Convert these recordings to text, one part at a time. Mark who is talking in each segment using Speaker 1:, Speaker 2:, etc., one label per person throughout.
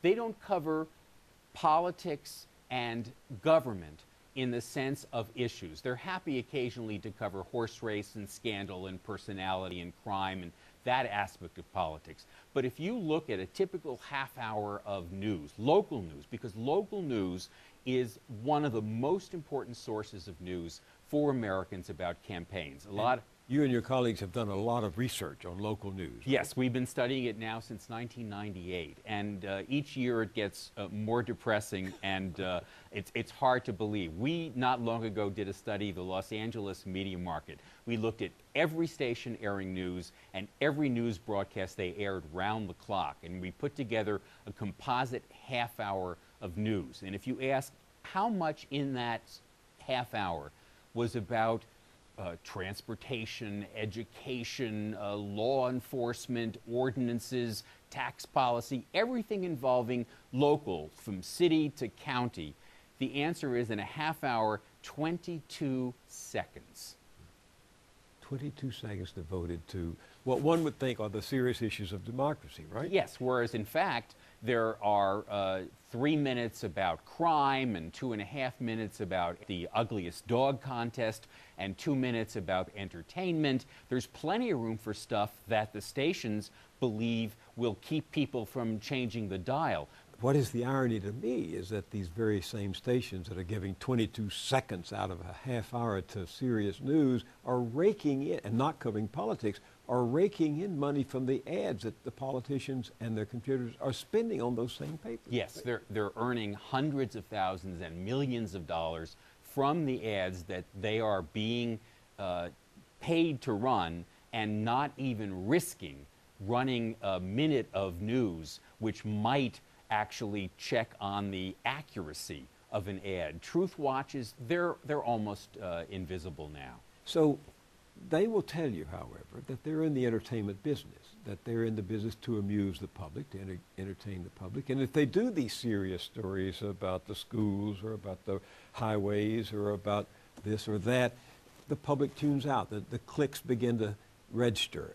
Speaker 1: They don't cover politics and government in the sense of issues. They're happy occasionally to cover horse race and scandal and personality and crime and that aspect of politics. But if you look at a typical half hour of news, local news, because local news is one of the most important sources of news for Americans about campaigns.
Speaker 2: You and your colleagues have done a lot of research on local news. Right?
Speaker 1: Yes, we've been studying it now since 1998, and each year it gets more depressing, and it's hard to believe. We, not long ago, did a study, the Los Angeles media market. We looked at every station airing news and every news broadcast they aired round the clock, and we put together a composite half hour of news. And if you ask how much in that half hour was about transportation, education, law enforcement, ordinances, tax policy, everything involving local, from city to county, the answer is in a half hour, 22 seconds.
Speaker 2: 22 seconds devoted to what one would think are the serious issues of democracy, right?
Speaker 1: Yes, whereas in fact, there are 3 minutes about crime and 2.5 minutes about the ugliest dog contest and 2 minutes about entertainment. There's plenty of room for stuff that the stations believe will keep people from changing the dial.
Speaker 2: What is the irony to me is that these very same stations that are giving 22 seconds out of a half hour to serious news are raking in, and not covering politics, are raking in money from the ads that the politicians and their computers are spending on those same papers.
Speaker 1: Yes, they're earning hundreds of thousands and millions of dollars from the ads that they are being paid to run, and not even risking running a minute of news which might actually check on the accuracy of an ad. Truth watches, they're almost invisible now.
Speaker 2: So they will tell you, however, that they're in the entertainment business, that they're in the business to amuse the public, to entertain the public. And if they do these serious stories about the schools or about the highways or about this or that, the public tunes out. The clicks begin to register.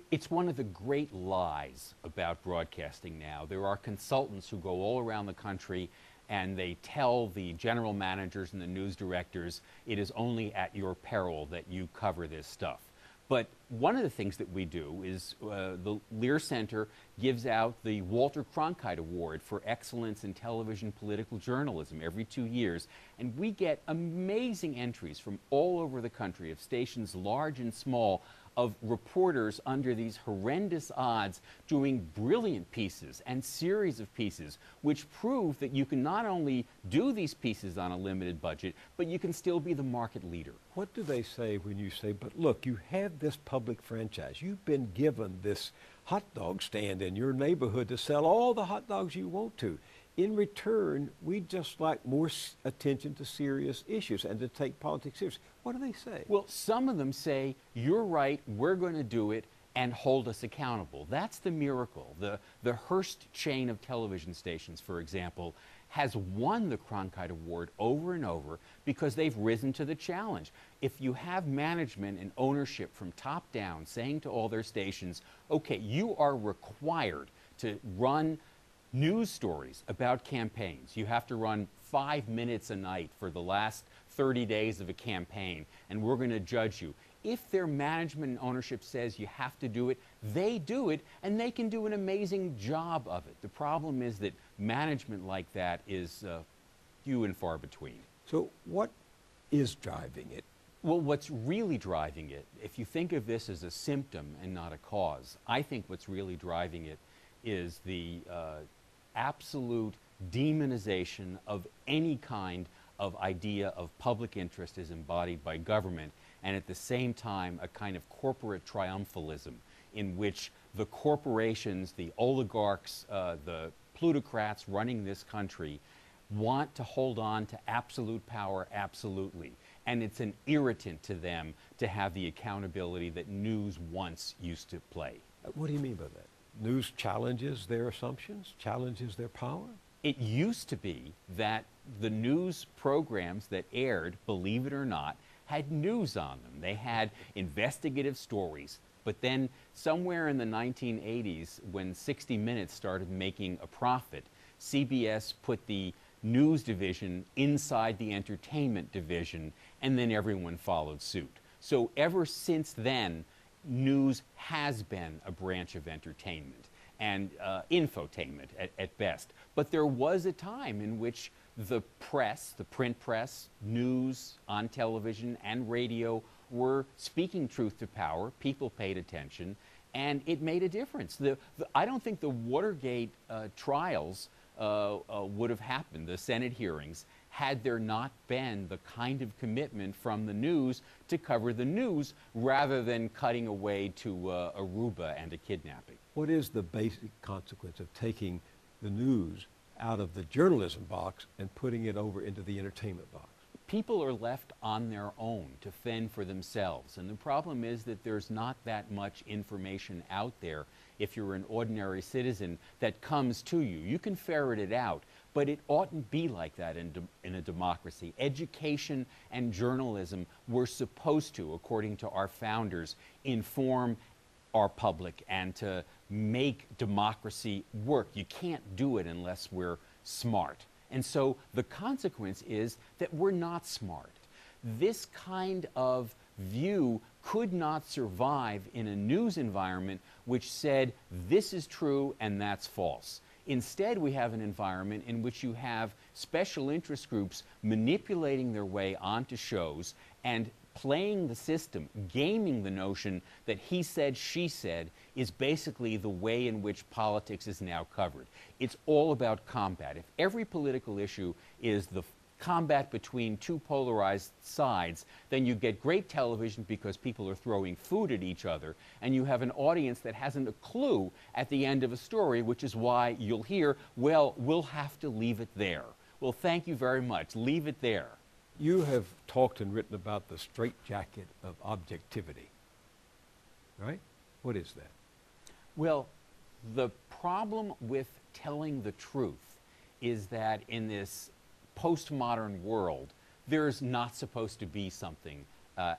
Speaker 1: It's one of the great lies about broadcasting now. There are consultants who go all around the country and they tell the general managers and the news directors, it is only at your peril that you cover this stuff. But one of the things that we do is the Lear Center gives out the Walter Cronkite Award for Excellence in Television Political Journalism every 2 years. And we get amazing entries from all over the country of stations large and small, of reporters under these horrendous odds doing brilliant pieces and series of pieces which prove that you can not only do these pieces on a limited budget, but you can still be the market leader.
Speaker 2: What do they say when you say, but look, you have this public franchise. You've been given this hot dog stand in your neighborhood to sell all the hot dogs you want to. In return, we'd just like more attention to serious issues and to take politics seriously. What do they say?
Speaker 1: Well, some of them say, you're right, we're going to do it, and hold us accountable. That's the miracle. The Hearst chain of television stations, for example, has won the Cronkite Award over and over because they've risen to the challenge. If you have management and ownership from top down saying to all their stations, okay, you are required to run news stories about campaigns. You have to run 5 minutes a night for the last 30 days of a campaign, and we're going to judge you. If their management and ownership says you have to do it, they do it, and they can do an amazing job of it. The problem is that management like that is few and far between.
Speaker 2: So what is driving it?
Speaker 1: Well, what's really driving it, if you think of this as a symptom and not a cause, I think what's really driving it is the absolute demonization of any kind of idea of public interest as embodied by government, and at the same time a kind of corporate triumphalism in which the corporations, the oligarchs, the plutocrats running this country want to hold on to absolute power absolutely. And it's an irritant to them to have the accountability that news once used to play.
Speaker 2: What do you mean by that? News challenges their assumptions, challenges their power?
Speaker 1: It used to be that the news programs that aired, believe it or not, had news on them. They had investigative stories. But then somewhere in the 1980s, when 60 Minutes started making a profit, CBS put the news division inside the entertainment division, and then everyone followed suit. So ever since then, news has been a branch of entertainment and infotainment at best. But there was a time in which the press, the print press, news on television and radio were speaking truth to power. People paid attention, and it made a difference. I don't think the Watergate trials would have happened, the Senate hearings, had there not been the kind of commitment from the news to cover the news rather than cutting away to Aruba and a kidnapping.
Speaker 2: What is the basic consequence of taking the news out of the journalism box and putting it over into the entertainment box?
Speaker 1: People are left on their own to fend for themselves. And the problem is that there's not that much information out there, if you're an ordinary citizen, that comes to you. You can ferret it out, but it oughtn't be like that in a democracy. Education and journalism were supposed to, according to our founders, inform our public and to make democracy work. You can't do it unless we're smart. And so the consequence is that we're not smart. This kind of view could not survive in a news environment which said this is true and that's false. Instead, we have an environment in which you have special interest groups manipulating their way onto shows and playing the system, gaming the notion that he said, she said, is basically the way in which politics is now covered. It's all about combat. If every political issue is the combat between two polarized sides, then you get great television because people are throwing food at each other, and you have an audience that hasn't a clue at the end of a story, which is why you'll hear, well, we'll have to leave it there. Well, thank you very much. Leave it there.
Speaker 2: You have talked and written about the straitjacket of objectivity, right? What is that?
Speaker 1: Well, the problem with telling the truth is that in this postmodern world, there's not supposed to be something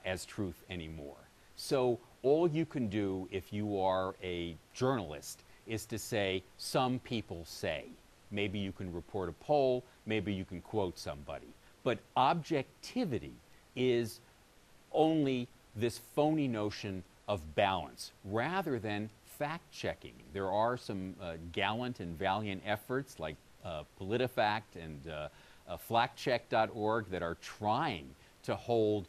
Speaker 1: as truth anymore. So all you can do if you are a journalist is to say, some people say. Maybe you can report a poll, maybe you can quote somebody. But objectivity is only this phony notion of balance rather than fact-checking. There are some gallant and valiant efforts like PolitiFact and FlactCheck.org that are trying to hold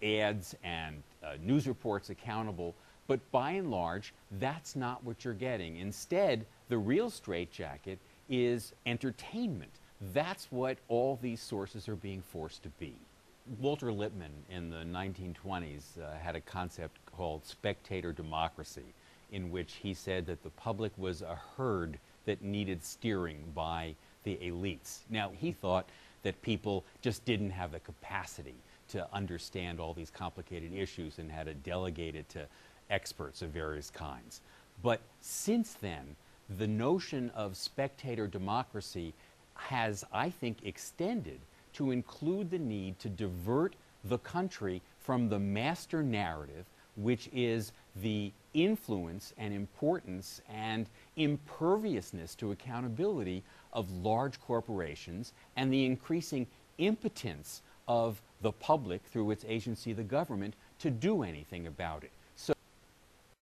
Speaker 1: ads and news reports accountable. But by and large, that's not what you're getting. Instead, the real straitjacket is entertainment. That's what all these sources are being forced to be. Walter Lippmann in the 1920s had a concept called spectator democracy, in which he said that the public was a herd that needed steering by the elites. Now, he thought that people just didn't have the capacity to understand all these complicated issues and had to delegate it to experts of various kinds. But since then, the notion of spectator democracy has, I think, extended to include the need to divert the country from the master narrative, which is the influence and importance and imperviousness to accountability of large corporations and the increasing impotence of the public through its agency, the government, to do anything about it.